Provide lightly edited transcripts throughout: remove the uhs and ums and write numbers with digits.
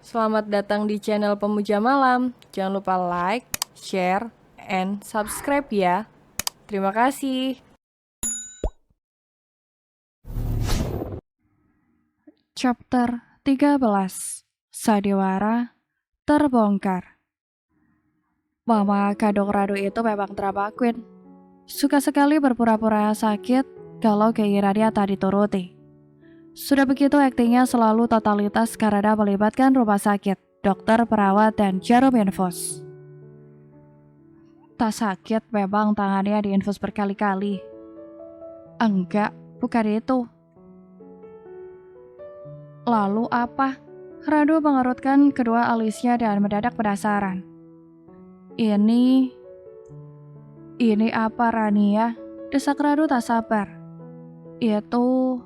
Selamat datang di channel Pemuja Malam. Jangan lupa like, share, and subscribe ya. Terima kasih. Chapter 13 Sandiwara terbongkar. Mama kandung Radu itu memang drama queen. Suka sekali berpura-pura sakit kalau keinginannya tak dituruti. Sudah begitu aktingnya selalu totalitas karena melibatkan rumah sakit, dokter, perawat, dan jarum infus. Tak sakit memang tangannya diinfus berkali-kali. Enggak, bukan itu. Lalu apa? Radu mengerutkan kedua alisnya dan mendadak penasaran. Ini apa Rania? Desak Radu tak sabar. Itu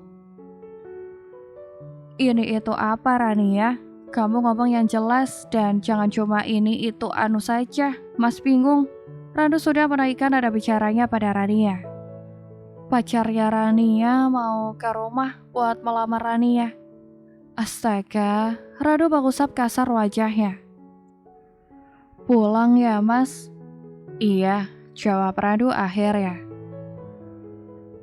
apa Rania? Kamu ngomong yang jelas dan jangan cuma ini itu anu saja. Mas bingung. Radu sudah menaikkan nada bicaranya pada Rania. Pacarnya Rania mau ke rumah buat melamar Rania. Astaga, Radu mengusap kasar wajahnya. Pulang ya mas? Iya, jawab Radu akhirnya.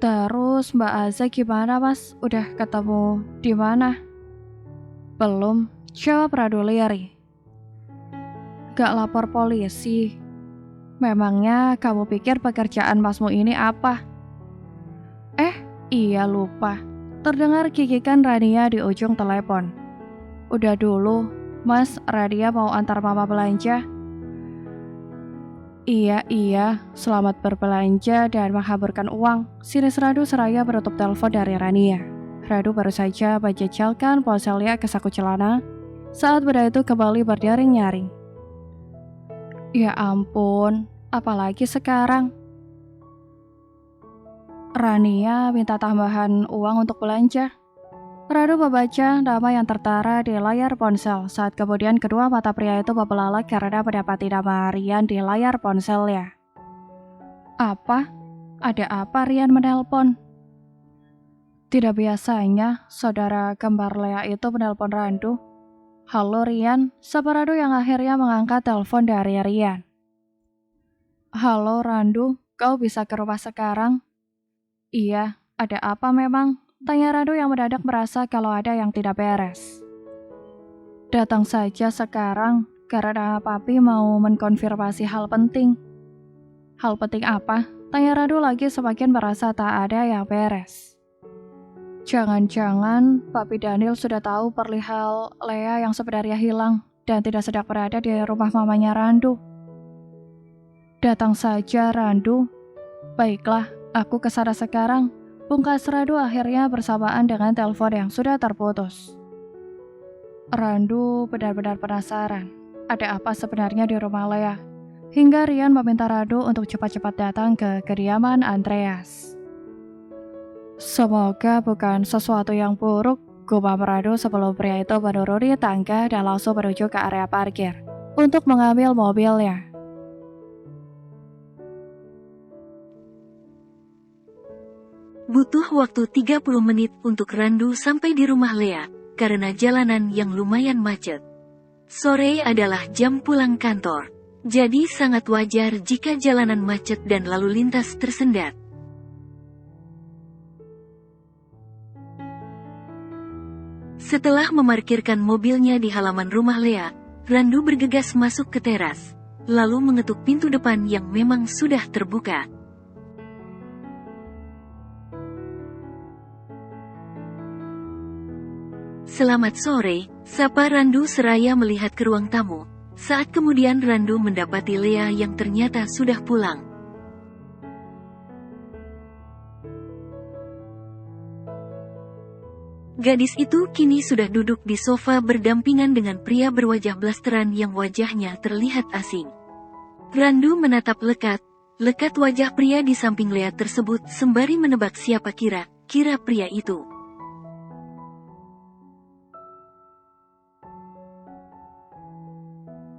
Terus Mbak Aza gimana mas? Udah ketemu di mana? Belum, jawab Radu lirih. Gak lapor polisi? Memangnya kamu pikir pekerjaan masmu ini apa? Iya lupa. Terdengar kikikan Rania di ujung telepon. Udah dulu, mas, Rania mau antar mama belanja. Iya, selamat berbelanja dan menghamburkan uang. Sinis Radu seraya menutup telepon dari Rania. Radu baru saja menjejalkan ponselnya ke saku celana saat benda itu kembali berdering-nyaring. Ya ampun, apalagi sekarang? Rania minta tambahan uang untuk belanja. Radu membaca nama yang tertara di layar ponsel saat kemudian kedua mata pria itu membelalak karena mendapati nama Rian di layar ponselnya. Apa? Ada apa Rian menelpon? Tidak biasanya saudara kembar Lea itu menelpon Randu. Halo Rian, sapa Radu yang akhirnya mengangkat telepon dari Rian. Halo Randu, kau bisa ke rumah sekarang? Iya, ada apa memang? Tanya Radu yang mendadak merasa kalau ada yang tidak beres. Datang saja sekarang karena papi mau mengkonfirmasi hal penting. Hal penting apa? Tanya Radu lagi semakin merasa tak ada yang beres. Jangan-jangan papi Daniel sudah tahu perihal Lea yang sebenarnya hilang dan tidak sedang berada di rumah mamanya Randu. Datang saja Randu. Baiklah, aku kesana sekarang. Pungkas Radu akhirnya bersamaan dengan telepon yang sudah terputus. Randu benar-benar penasaran. Ada apa sebenarnya di rumah Lea? Hingga Rian meminta Radu untuk cepat-cepat datang ke kediaman Andreas. Semoga bukan sesuatu yang buruk, gumam Radu sebelum pria itu menuruni tangga dan langsung menuju ke area parkir untuk mengambil mobilnya. Butuh waktu 30 menit untuk Randu sampai di rumah Lea, karena jalanan yang lumayan macet. Sore adalah jam pulang kantor, jadi sangat wajar jika jalanan macet dan lalu lintas tersendat. Setelah memarkirkan mobilnya di halaman rumah Lea, Randu bergegas masuk ke teras, lalu mengetuk pintu depan yang memang sudah terbuka. Selamat sore, sapa Randu seraya melihat ke ruang tamu. Saat kemudian Randu mendapati Lea yang ternyata sudah pulang. Gadis itu kini sudah duduk di sofa berdampingan dengan pria berwajah blasteran yang wajahnya terlihat asing. Randu menatap lekat wajah pria di samping Lea tersebut sembari menebak siapa kira pria itu.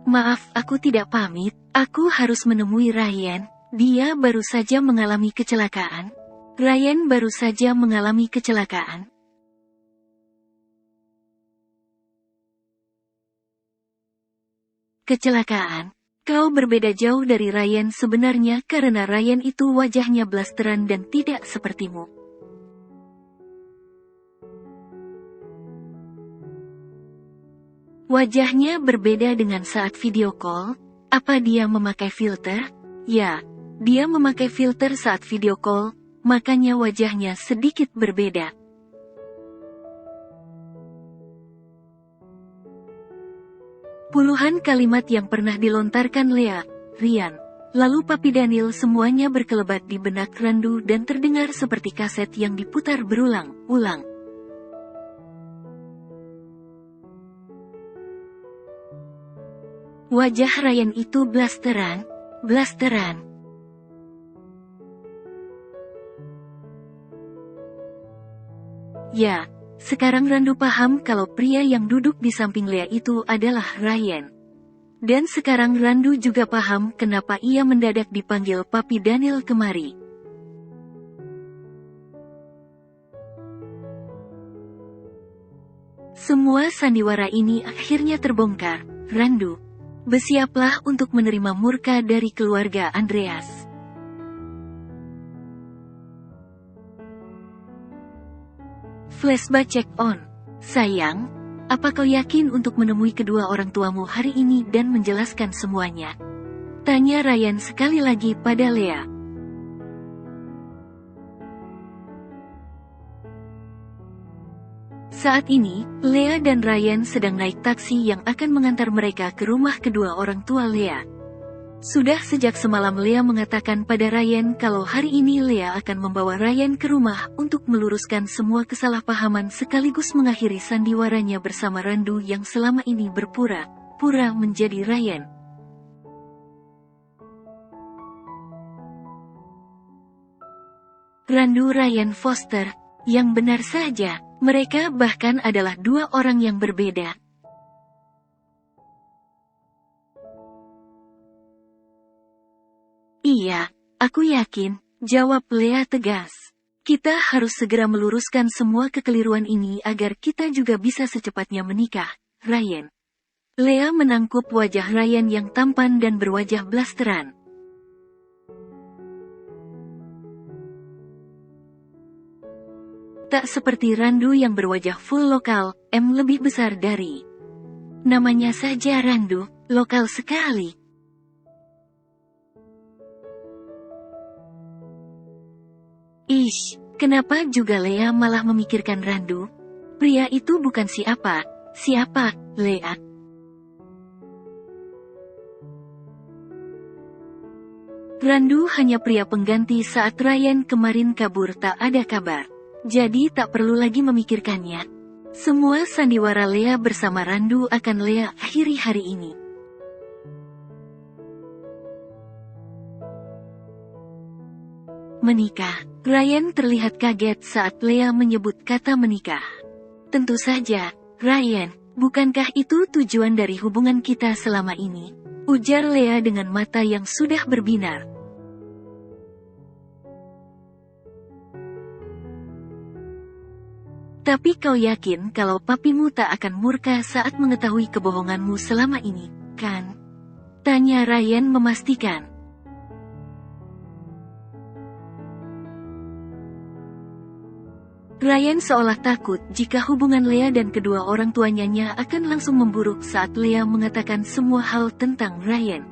Maaf, aku tidak pamit. Aku harus menemui Ryan. Dia baru saja mengalami kecelakaan. Ryan baru saja mengalami kecelakaan. Kecelakaan. Kau berbeda jauh dari Ryan sebenarnya karena Ryan itu wajahnya blasteran dan tidak sepertimu. Wajahnya berbeda dengan saat video call. Apa dia memakai filter? Ya, dia memakai filter saat video call, makanya wajahnya sedikit berbeda. Puluhan kalimat yang pernah dilontarkan Lea, Ryan, lalu Papi Daniel semuanya berkelebat di benak Randu dan terdengar seperti kaset yang diputar berulang-ulang. Wajah Ryan itu blasteran. Ya, sekarang Randu paham kalau pria yang duduk di samping Lea itu adalah Ryan. Dan sekarang Randu juga paham kenapa ia mendadak dipanggil Papi Daniel kemari. Semua sandiwara ini akhirnya terbongkar. Randu, bersiaplah untuk menerima murka dari keluarga Andreas. Flashback check on. Sayang, apa kau yakin untuk menemui kedua orang tuamu hari ini dan menjelaskan semuanya? Tanya Ryan sekali lagi pada Lea. Saat ini, Lea dan Ryan sedang naik taksi yang akan mengantar mereka ke rumah kedua orang tua Lea. Sudah sejak semalam Lea mengatakan pada Ryan kalau hari ini Lea akan membawa Ryan ke rumah untuk meluruskan semua kesalahpahaman sekaligus mengakhiri sandiwaranya bersama Randu yang selama ini berpura-pura menjadi Ryan. Randu Ryan Foster, yang benar saja, mereka bahkan adalah dua orang yang berbeda. Iya, aku yakin, jawab Lea tegas. Kita harus segera meluruskan semua kekeliruan ini agar kita juga bisa secepatnya menikah, Ryan. Lea menangkup wajah Ryan yang tampan dan berwajah blasteran. Tak seperti Randu yang berwajah full lokal, lebih besar dari. Namanya saja Randu, lokal sekali. Kenapa juga Lea malah memikirkan Randu? Pria itu bukan siapa, Lea. Randu hanya pria pengganti saat Ryan kemarin kabur tak ada kabar. Jadi tak perlu lagi memikirkannya. Semua sandiwara Lea bersama Randu akan Lea akhiri hari ini. Menikah. Ryan terlihat kaget saat Lea menyebut kata menikah. Tentu saja, Ryan, bukankah itu tujuan dari hubungan kita selama ini? Ujar Lea dengan mata yang sudah berbinar. Tapi kau yakin kalau papimu tak akan murka saat mengetahui kebohonganmu selama ini, kan? Tanya Ryan memastikan. Ryan seolah takut jika hubungan Lea dan kedua orang tuanya akan langsung memburuk saat Lea mengatakan semua hal tentang Ryan.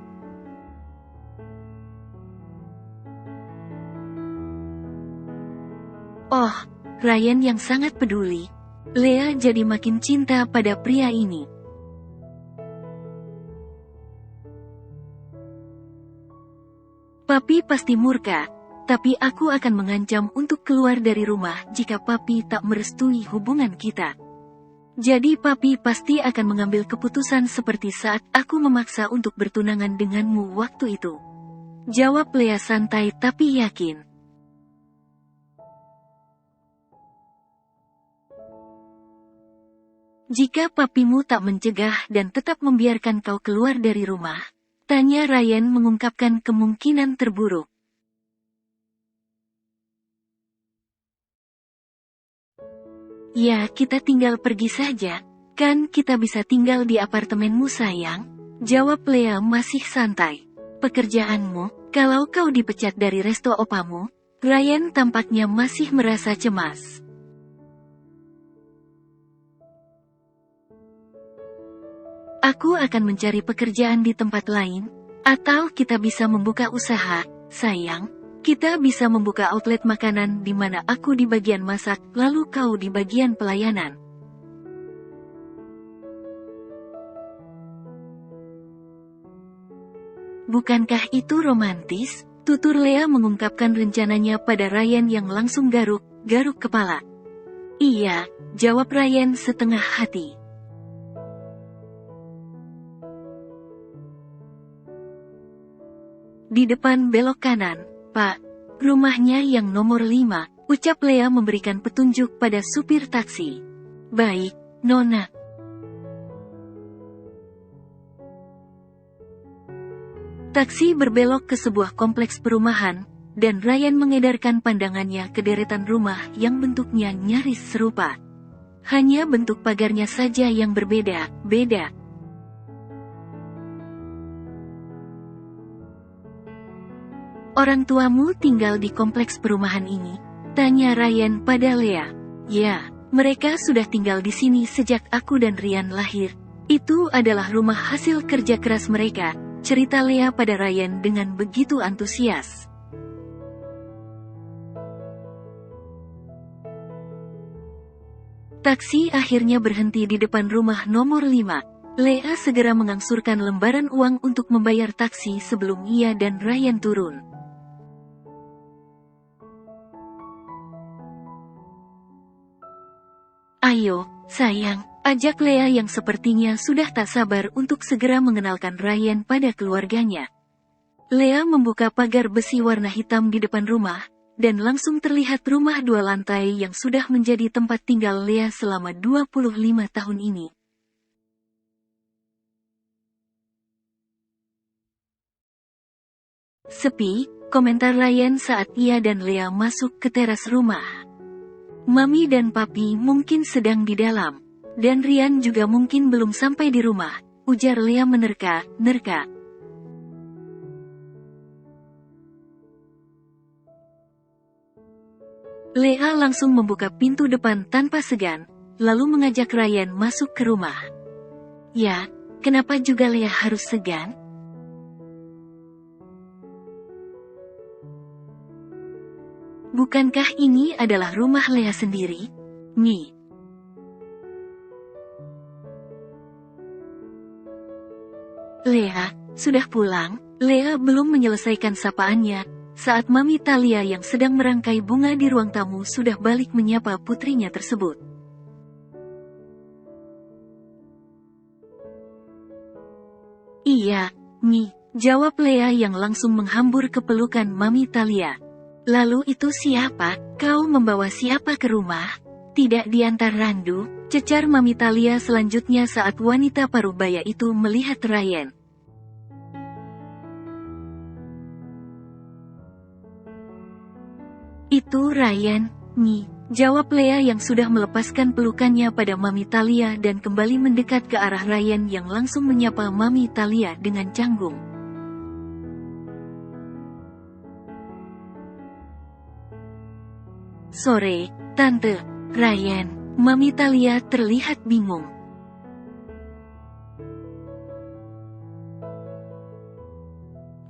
Oh, Ryan yang sangat peduli. Lea jadi makin cinta pada pria ini. Papi pasti murka. Tapi aku akan mengancam untuk keluar dari rumah jika papi tak merestui hubungan kita. Jadi papi pasti akan mengambil keputusan seperti saat aku memaksa untuk bertunangan denganmu waktu itu. Jawab Lea santai tapi yakin. Jika papimu tak mencegah dan tetap membiarkan kau keluar dari rumah, tanya Ryan mengungkapkan kemungkinan terburuk. Ya, kita tinggal pergi saja. Kan kita bisa tinggal di apartemenmu sayang. Jawab Lea masih santai. Pekerjaanmu, kalau kau dipecat dari resto opamu, Ryan tampaknya masih merasa cemas. Aku akan mencari pekerjaan di tempat lain, atau kita bisa membuka usaha, sayang. Kita bisa membuka outlet makanan di mana aku di bagian masak, lalu kau di bagian pelayanan. Bukankah itu romantis? Tutur Lea mengungkapkan rencananya pada Ryan yang langsung garuk kepala. Iya, jawab Ryan setengah hati. Di depan belok kanan, Pak. Rumahnya yang nomor 5, ucap Lea memberikan petunjuk pada supir taksi. Baik, Nona. Taksi berbelok ke sebuah kompleks perumahan, dan Ryan mengedarkan pandangannya ke deretan rumah yang bentuknya nyaris serupa. Hanya bentuk pagarnya saja yang berbeda-beda. Orang tuamu tinggal di kompleks perumahan ini? Tanya Ryan pada Lea. Ya, mereka sudah tinggal di sini sejak aku dan Ryan lahir. Itu adalah rumah hasil kerja keras mereka, cerita Lea pada Ryan dengan begitu antusias. Taksi akhirnya berhenti di depan rumah nomor 5. Lea segera mengangsurkan lembaran uang untuk membayar taksi sebelum ia dan Ryan turun. Ayo, sayang, ajak Lea yang sepertinya sudah tak sabar untuk segera mengenalkan Ryan pada keluarganya. Lea membuka pagar besi warna hitam di depan rumah, dan langsung terlihat rumah 2 lantai yang sudah menjadi tempat tinggal Lea selama 25 tahun ini. Sepi, komentar Ryan saat ia dan Lea masuk ke teras rumah. Mami dan Papi mungkin sedang di dalam, dan Ryan juga mungkin belum sampai di rumah, ujar Lea menerka-nerka. Lea langsung membuka pintu depan tanpa segan, lalu mengajak Ryan masuk ke rumah. Ya, kenapa juga Lea harus segan? Bukankah ini adalah rumah Lea sendiri? Mi. Lea, sudah pulang? Lea belum menyelesaikan sapaannya, saat Mami Talia yang sedang merangkai bunga di ruang tamu sudah balik menyapa putrinya tersebut. Iya, Mi, jawab Lea yang langsung menghambur ke pelukan Mami Talia. Lalu itu siapa? Kau membawa siapa ke rumah? Tidak diantar Randu, cecar Mami Talia selanjutnya saat wanita parubaya itu melihat Ryan. Itu Ryan, Mi, jawab Lea yang sudah melepaskan pelukannya pada Mami Talia dan kembali mendekat ke arah Ryan yang langsung menyapa Mami Talia dengan canggung. Sore, Tante. Ryan, Mami Talia terlihat bingung.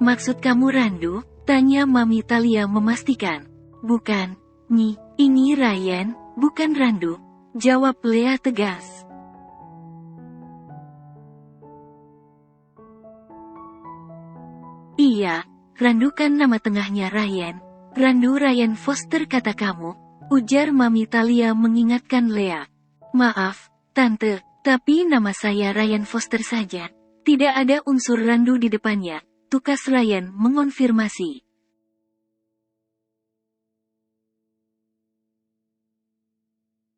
Maksud kamu Randu? Tanya Mami Talia memastikan. Bukan, Mi, ini Ryan, bukan Randu, jawab Lea tegas. Iya, Randu kan nama tengahnya Ryan. Randu Ryan Foster kata kamu, ujar Mami Talia mengingatkan Lea. Maaf, Tante, tapi nama saya Ryan Foster saja. Tidak ada unsur Randu di depannya, tukas Ryan mengonfirmasi.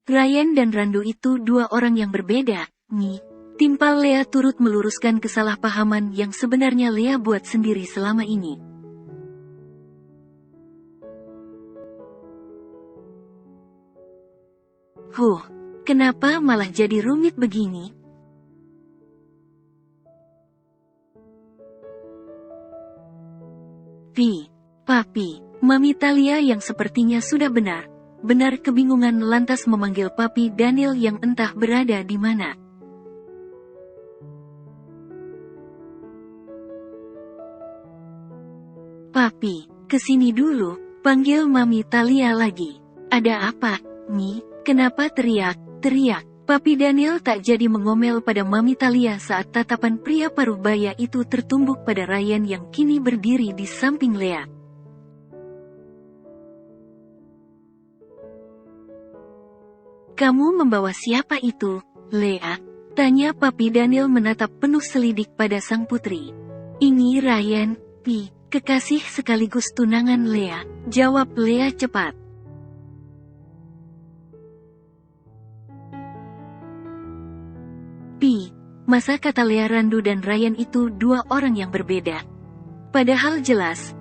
Ryan dan Randu itu 2 orang yang berbeda, Mi. Timpal Lea turut meluruskan kesalahpahaman yang sebenarnya Lea buat sendiri selama ini. Kenapa malah jadi rumit begini? Papi. Mami Talia yang sepertinya sudah benar kebingungan lantas memanggil Papi Daniel yang entah berada di mana. Papi, kesini dulu, panggil Mami Talia lagi. Ada apa, Mi? Kenapa teriak? Papi Daniel tak jadi mengomel pada Mami Talia saat tatapan pria paruh baya itu tertumbuk pada Ryan yang kini berdiri di samping Lea. Kamu membawa siapa itu, Lea? Tanya Papi Daniel menatap penuh selidik pada sang putri. Ini Ryan, Pi, kekasih sekaligus tunangan Lea, jawab Lea cepat. Pi, masa kata Lea Randu dan Ryan itu dua orang yang berbeda? Padahal jelas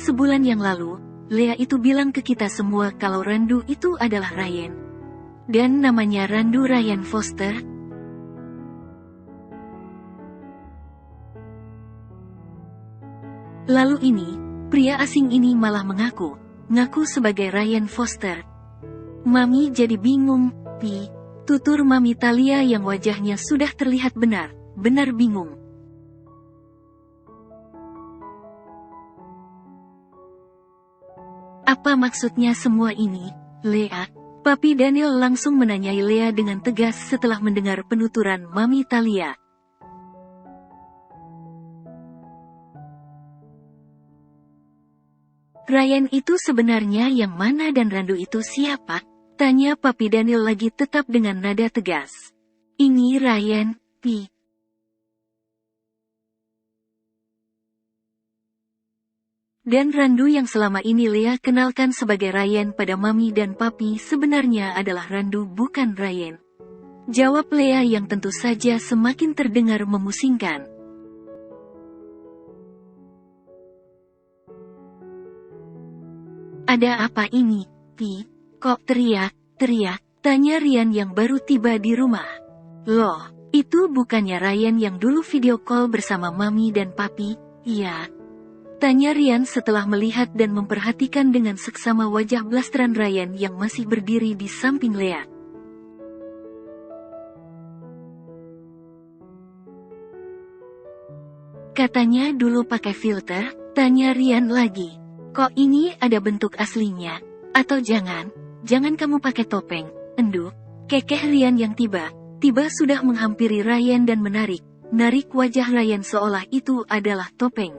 sebulan yang lalu, Lea itu bilang ke kita semua kalau Randu itu adalah Ryan. Dan namanya Randu Ryan Foster. Lalu ini, pria asing ini malah ngaku sebagai Ryan Foster. Mami jadi bingung, Pi. Tutur Mami Talia yang wajahnya sudah terlihat benar bingung. Apa maksudnya semua ini, Lea? Papi Daniel langsung menanyai Lea dengan tegas setelah mendengar penuturan Mami Talia. Ryan itu sebenarnya yang mana dan Randu itu siapa? Tanya Papi Daniel lagi tetap dengan nada tegas. Ini Ryan, Pi. Dan Randu yang selama ini Lea kenalkan sebagai Ryan pada Mami dan Papi sebenarnya adalah Randu bukan Ryan. Jawab Lea yang tentu saja semakin terdengar memusingkan. Ada apa ini, Pi? Kok teriak? Tanya Ryan yang baru tiba di rumah. Loh, itu bukannya Ryan yang dulu video call bersama Mami dan Papi? Iya. Tanya Ryan setelah melihat dan memperhatikan dengan seksama wajah blasteran Ryan yang masih berdiri di samping Lea. Katanya dulu pakai filter, tanya Ryan lagi. Kok ini ada bentuk aslinya? Atau jangan kamu pakai topeng? Enduh, kekeh Ryan yang tiba sudah menghampiri Ryan dan menarik wajah Ryan seolah itu adalah topeng.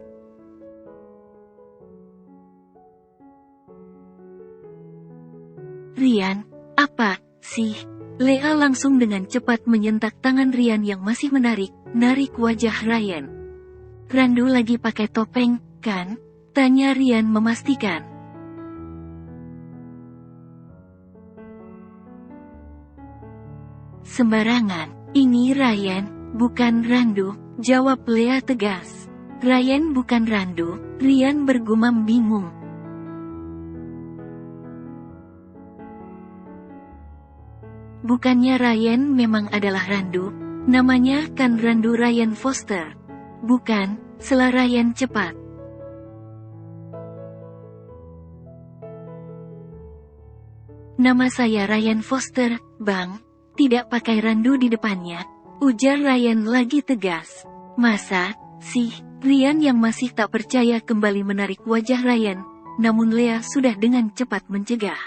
Ryan, apa sih? Lea langsung dengan cepat menyentak tangan Ryan yang masih menarik wajah Ryan. Randu lagi pakai topeng, kan? Tanya Ryan memastikan. Sembarangan, ini Ryan, bukan Randu, jawab Lea tegas. Ryan bukan Randu, Ryan bergumam bingung. Bukannya Ryan memang adalah Randu, namanya kan Randu Ryan Foster. Bukan, sela Ryan cepat. Nama saya Ryan Foster, Bang. Tidak pakai Randu di depannya, ujar Ryan lagi tegas. Masa sih? Ryan yang masih tak percaya kembali menarik wajah Ryan, namun Lea sudah dengan cepat mencegah.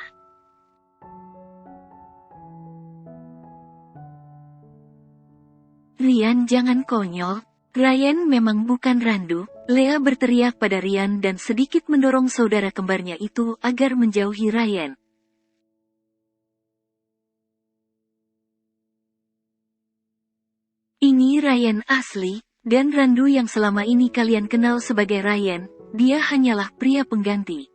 Ryan jangan konyol, Ryan memang bukan Randu. Lea berteriak pada Ryan dan sedikit mendorong saudara kembarnya itu agar menjauhi Ryan. Ini Ryan asli, dan Randu yang selama ini kalian kenal sebagai Ryan, dia hanyalah pria pengganti.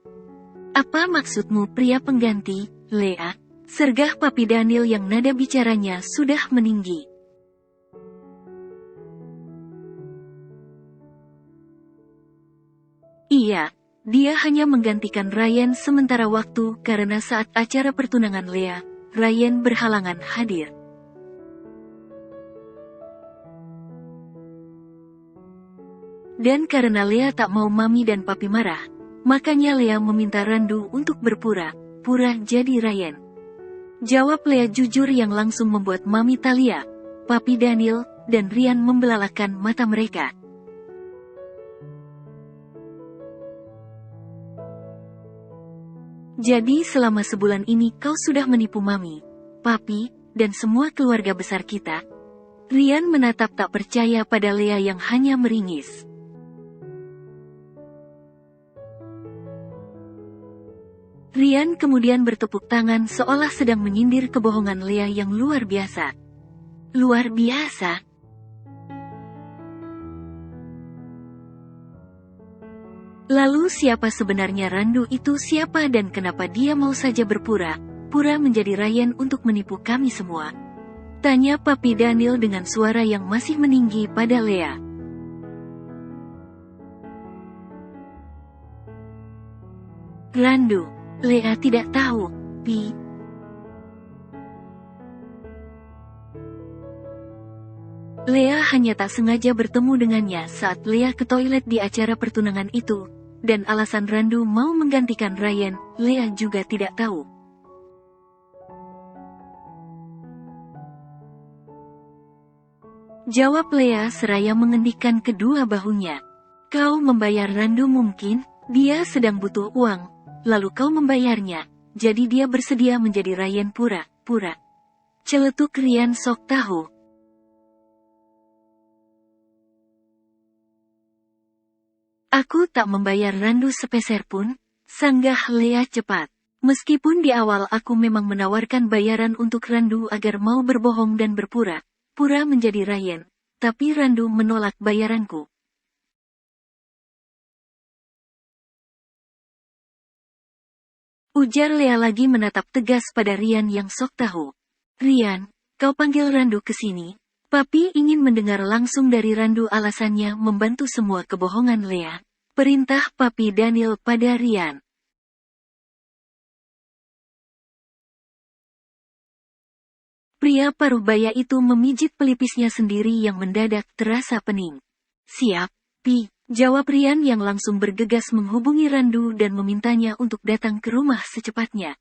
Apa maksudmu pria pengganti, Lea? Sergah Papi Daniel yang nada bicaranya sudah meninggi. Iya, dia hanya menggantikan Ryan sementara waktu karena saat acara pertunangan Lea, Ryan berhalangan hadir. Dan karena Lea tak mau Mami dan Papi marah, makanya Lea meminta Randu untuk berpura-pura jadi Ryan. Jawab Lea jujur yang langsung membuat Mami Talia, Papi Daniel, dan Ryan membelalakan mata mereka. Jadi selama sebulan ini kau sudah menipu Mami, Papi, dan semua keluarga besar kita? Ryan menatap tak percaya pada Lea yang hanya meringis. Ryan kemudian bertepuk tangan seolah sedang menyindir kebohongan Lea yang luar biasa. Luar biasa? Lalu siapa sebenarnya Randu itu, siapa dan kenapa dia mau saja berpura-pura menjadi Ryan untuk menipu kami semua? Tanya Papi Daniel dengan suara yang masih meninggi pada Lea. Randu, Lea tidak tahu, Pi. Lea hanya tak sengaja bertemu dengannya saat Lea ke toilet di acara pertunangan itu, dan alasan Randu mau menggantikan Ryan, Lea juga tidak tahu. Jawab Lea seraya mengendikkan kedua bahunya. Kau membayar Randu mungkin, dia sedang butuh uang, lalu kau membayarnya, jadi dia bersedia menjadi Ryan pura-pura. Celetuk Ryan sok tahu. Aku tak membayar Randu sepeser pun, sanggah Lea cepat. Meskipun di awal aku memang menawarkan bayaran untuk Randu agar mau berbohong dan berpura-pura menjadi Ryan, tapi Randu menolak bayaranku. Ujar Lea lagi menatap tegas pada Ryan yang sok tahu. Ryan, kau panggil Randu ke sini. Papi ingin mendengar langsung dari Randu alasannya membantu semua kebohongan Lea. Perintah Papi Daniel pada Ryan. Pria parubaya itu memijit pelipisnya sendiri yang mendadak terasa pening. Siap, Pi. Jawab Ryan yang langsung bergegas menghubungi Randu dan memintanya untuk datang ke rumah secepatnya.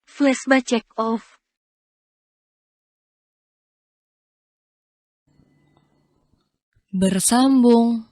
Flashback check off. Bersambung.